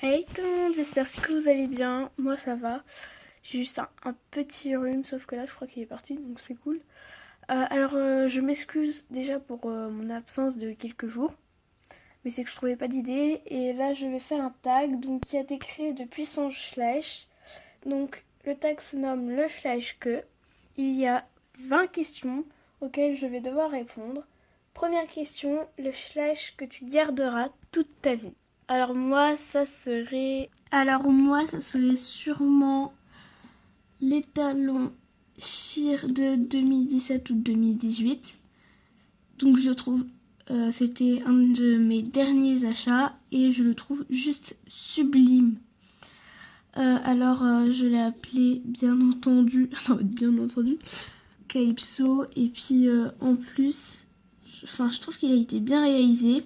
Hey tout le monde, j'espère que vous allez bien. Moi ça va. J'ai juste un petit rhume, sauf que là je crois qu'il est parti, donc c'est cool. Je m'excuse déjà pour mon absence de quelques jours, mais c'est que je trouvais pas d'idée. Et là je vais faire un tag donc, qui a été créé depuis son slash. Donc le tag se nomme le slash que. Il y a 20 questions auxquelles je vais devoir répondre. Première question, le slash que tu garderas toute ta vie. Alors moi, ça serait sûrement l'étalon Sheer de 2017 ou 2018. Donc je le trouve, c'était un de mes derniers achats et je le trouve juste sublime. Je l'ai appelé bien entendu, Calypso. Et puis en plus, je trouve qu'il a été bien réalisé.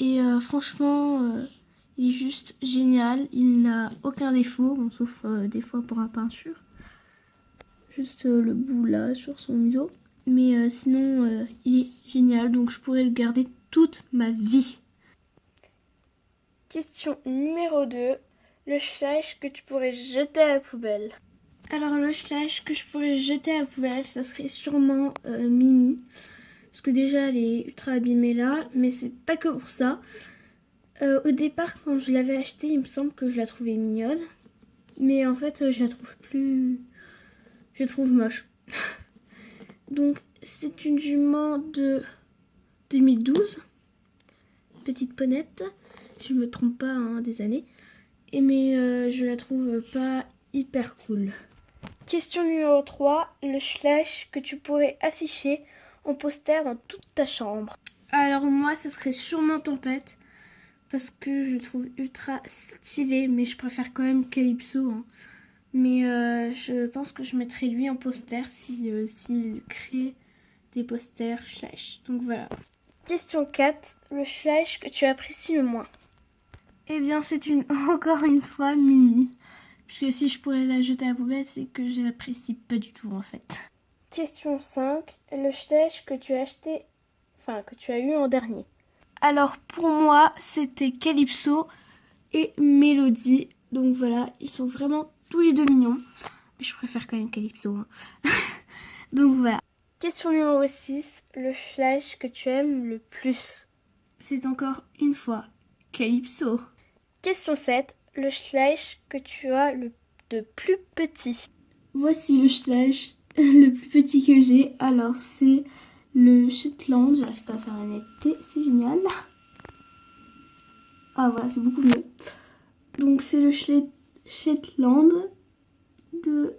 Et franchement, il est juste génial. Il n'a aucun défaut, bon, sauf des fois pour la peinture. Juste le bout là sur son museau. Mais sinon, il est génial. Donc je pourrais le garder toute ma vie. Question numéro 2. Le slash que tu pourrais jeter à la poubelle. Alors le slash que je pourrais jeter à la poubelle, ça serait sûrement Mimi. Parce que déjà elle est ultra abîmée là. Mais c'est pas que pour ça. Au départ, quand je l'avais achetée, il me semble que je la trouvais mignonne. Mais en fait, je la trouve plus... Je la trouve moche. Donc, c'est une jument de 2012. Petite ponette, si je me trompe pas, hein, des années. Mais je la trouve pas hyper cool. Question numéro 3. Le slash que tu pourrais afficher en poster dans toute ta chambre. Alors moi, ça serait sûrement Tempête. Parce que je le trouve ultra stylé, mais je préfère quand même Calypso. Hein. Mais je pense que je mettrai lui en poster s'il crée des posters slash. Donc voilà. Question 4. Le slash que tu apprécies le moins. Eh bien, encore une fois Mimi. Puisque si je pourrais la jeter à la poubelle, c'est que je l'apprécie pas du tout en fait. Question 5. Le slash que tu as acheté, que tu as eu en dernier. Alors pour moi, c'était Calypso et Mélodie. Donc voilà, ils sont vraiment tous les deux mignons. Mais je préfère quand même Calypso. Hein. Donc voilà. Question numéro 6. Le slash que tu aimes le plus. C'est encore une fois Calypso. Question 7. Le slash que tu as de plus petit. Voici le slash le plus petit que j'ai. Alors c'est le Shetland. J'arrive pas à faire la netteté. C'est génial. Ah voilà, c'est beaucoup mieux. Donc c'est le Shetland de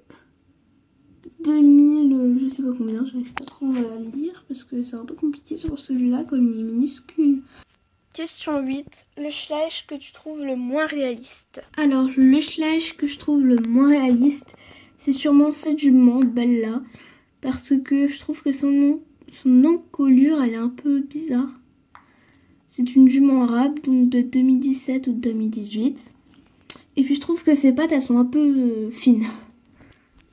2000, je sais pas combien, j'arrive pas trop à lire parce que c'est un peu compliqué sur celui-là comme il est minuscule. Question 8. Le slash que tu trouves le moins réaliste. Alors le slash que je trouve le moins réaliste, c'est sûrement cette jument Bella. Parce que je trouve que son encolure, elle est un peu bizarre. C'est une jument arabe, donc de 2017 ou 2018. Et puis je trouve que ses pattes, elles sont un peu fines.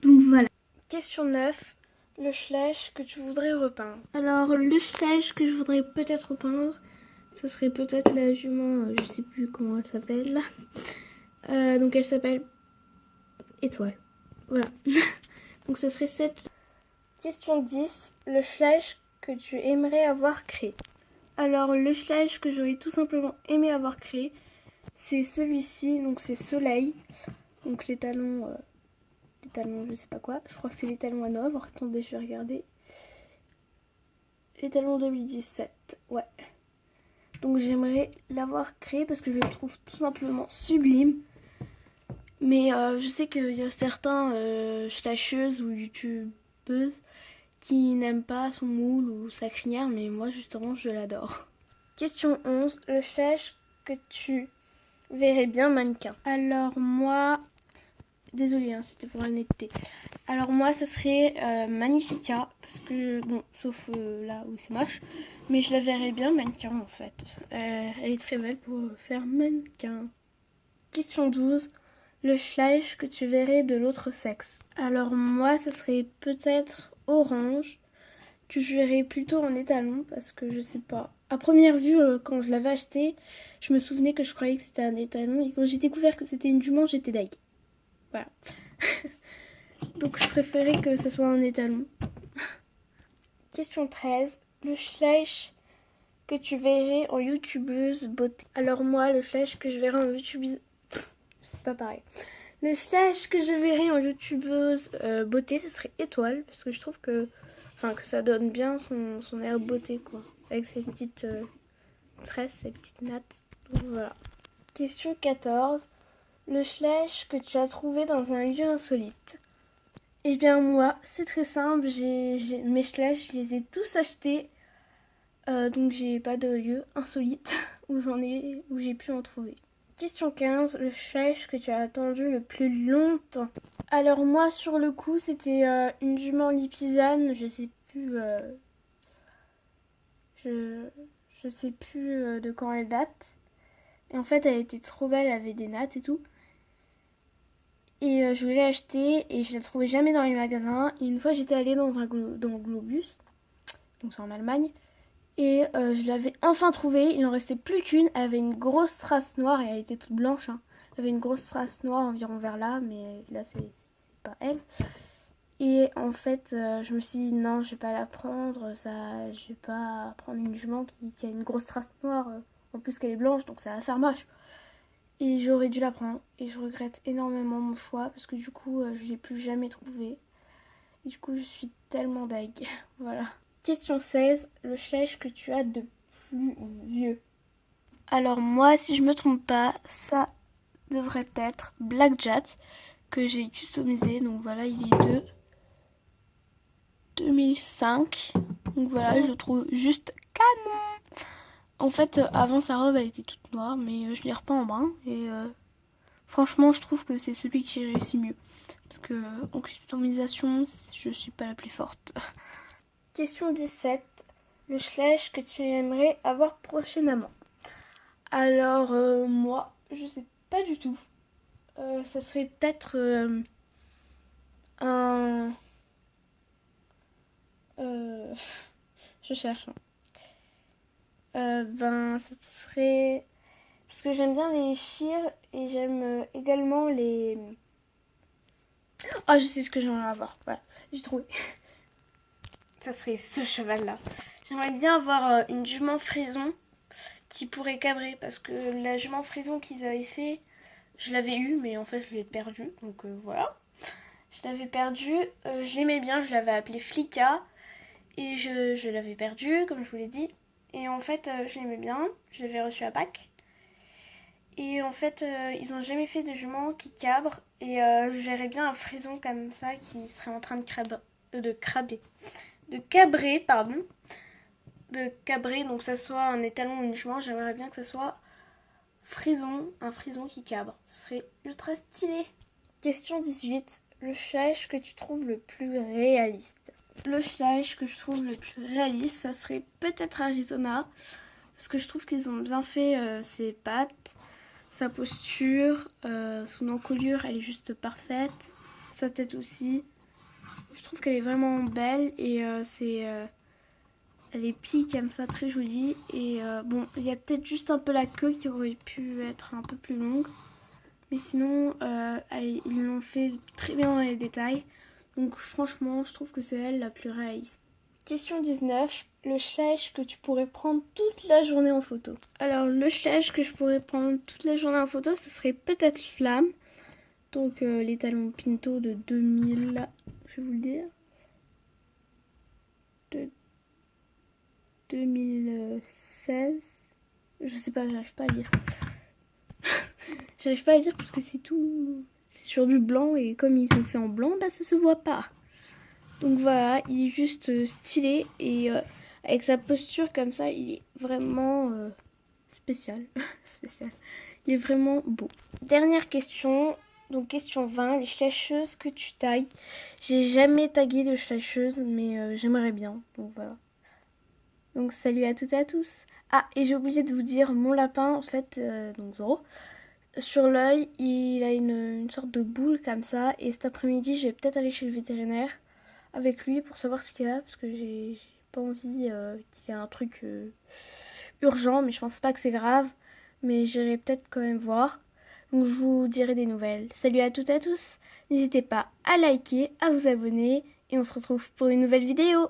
Donc voilà. Question 9. Le slash que tu voudrais repeindre. Alors le slash que je voudrais peut-être repeindre, ce serait peut-être la jument, je sais plus comment elle s'appelle. Donc elle s'appelle Étoile. Voilà. Donc ça serait cette. Question 10. Le slash que tu aimerais avoir créé. Alors le slash que j'aurais tout simplement aimé avoir créé, c'est celui-ci, donc c'est Soleil. Donc les talons je sais pas quoi, je crois que c'est les talons Hanovre. Attendez, je vais regarder. Les talons 2017, ouais. Donc j'aimerais l'avoir créé parce que je le trouve tout simplement sublime. Mais je sais qu'il y a certains slasheuses ou youtubeuses qui n'aiment pas son moule ou sa crinière, mais moi justement je l'adore. Question 11. Le slash que tu verrais bien mannequin. Alors moi... Désolée, hein, c'était pour la netteté. Alors moi, ça serait Magnifica, parce que, bon, sauf là où c'est moche, mais je la verrais bien mannequin en fait. Elle est très belle pour faire mannequin. Question 12. Le slash que tu verrais de l'autre sexe. Alors moi, ça serait peut-être orange, que je verrais plutôt en étalon, parce que je sais pas. À première vue, quand je l'avais acheté, je me souvenais que je croyais que c'était un étalon. Et quand j'ai découvert que c'était une jument, j'étais deg. Voilà. Donc je préférais que ce soit un étalon. Question 13. Le schleich que tu verrais en youtubeuse beauté. Alors moi, le schleich que je verrais en youtubeuse... C'est pas pareil. Le schleich que je verrais en youtubeuse beauté, ce serait Étoile. Parce que je trouve que... Enfin, que ça donne bien son air beauté, quoi. Avec ses petites tresses, ses petites nattes. Donc voilà. Question 14. Le schleich que tu as trouvé dans un lieu insolite. Eh bien moi, c'est très simple, mes schleich, je les ai tous achetés. Donc j'ai pas de lieu insolite où j'ai pu en trouver. Question 15, le schleich que tu as attendu le plus longtemps. Alors moi sur le coup c'était une jument lipisane, je sais plus je sais plus de quand elle date. Et en fait elle était trop belle, elle avait des nattes et tout. Et je l'ai acheté et je la trouvais jamais dans les magasins. Et une fois j'étais allée dans le Globus, donc c'est en Allemagne, et je l'avais enfin trouvée. Il n'en restait plus qu'une. Elle avait une grosse trace noire et elle était toute blanche. Hein. Elle avait une grosse trace noire environ vers là, mais là c'est pas elle. Et en fait je me suis dit non, je vais pas la prendre. Je vais pas prendre une jument qui a une grosse trace noire. En plus qu'elle est blanche, donc ça va faire moche. Et j'aurais dû la prendre. Et je regrette énormément mon choix parce que du coup, je ne l'ai plus jamais trouvé. Et du coup, je suis tellement deg. Voilà. Question 16. Le schleich que tu as de plus vieux. Alors moi, si je me trompe pas, ça devrait être Black Jack que j'ai customisé. Donc voilà, il est de 2005. Donc voilà, je le trouve juste canon. En fait, avant sa robe, elle était toute noire, mais je l'ai repeint en brun. Et franchement, je trouve que c'est celui qui réussit mieux. Parce que en customisation, je suis pas la plus forte. Question 17. Le schleich que tu aimerais avoir prochainement. Alors, moi, je sais pas du tout. Ça serait peut-être un... je cherche. Ça serait... Parce que j'aime bien les shears et j'aime également les... Oh, je sais ce que j'aimerais avoir. Voilà, j'ai trouvé. Ça serait ce cheval-là. J'aimerais bien avoir une jument frison qui pourrait cabrer. Parce que la jument frison qu'ils avaient fait, je l'avais eue, mais en fait, je l'ai perdue. Donc voilà. Je l'avais perdue. Je l'aimais bien, je l'avais appelée Flicka. Et je l'avais perdue, comme je vous l'ai dit. Et en fait, je l'aimais bien. Je l'avais reçue à Pâques. Et en fait, ils n'ont jamais fait de jument qui cabre. Et je verrais bien un frison comme ça qui serait en train de cabrer, pardon. De cabrer, donc que ça soit un étalon ou une jument. J'aimerais bien que ça soit un frison qui cabre. Ce serait ultra stylé. Question 18. Le schleich que tu trouves le plus réaliste. Le schleich que je trouve le plus réaliste, ça serait peut-être Arizona. Parce que je trouve qu'ils ont bien fait ses pattes. Sa posture, son encolure, elle est juste parfaite. Sa tête aussi. Je trouve qu'elle est vraiment belle et elle est pique comme ça, très jolie. Et bon, il y a peut-être juste un peu la queue qui aurait pu être un peu plus longue. Mais sinon, ils l'ont fait très bien dans les détails. Donc franchement, je trouve que c'est elle la plus réaliste. Question 19. Le schleich que tu pourrais prendre toute la journée en photo. Alors le schleich que je pourrais prendre toute la journée en photo, ce serait peut-être Flamme. Donc les talons Pinto de 2000, je vais vous le dire. De 2016. Je sais pas, j'arrive pas à lire. J'arrive pas à lire parce que c'est tout... C'est sur du blanc et comme ils sont faits en blanc, bah ça se voit pas. Donc voilà, il est juste stylé et avec sa posture comme ça, il est vraiment spécial. Spécial. Il est vraiment beau. Dernière question, donc question 20, les schleicheuses que tu tailles. J'ai jamais tagué de schleicheuse, mais j'aimerais bien. Donc voilà. Donc salut à toutes et à tous. Ah, et j'ai oublié de vous dire, mon lapin, en fait, donc Zoro, sur l'œil, il a une sorte de boule comme ça. Et cet après-midi, je vais peut-être aller chez le vétérinaire avec lui pour savoir ce qu'il a. Parce que j'ai pas envie qu'il y ait un truc urgent, mais je pense pas que c'est grave. Mais j'irai peut-être quand même voir. Donc je vous dirai des nouvelles. Salut à toutes et à tous. N'hésitez pas à liker, à vous abonner. Et on se retrouve pour une nouvelle vidéo.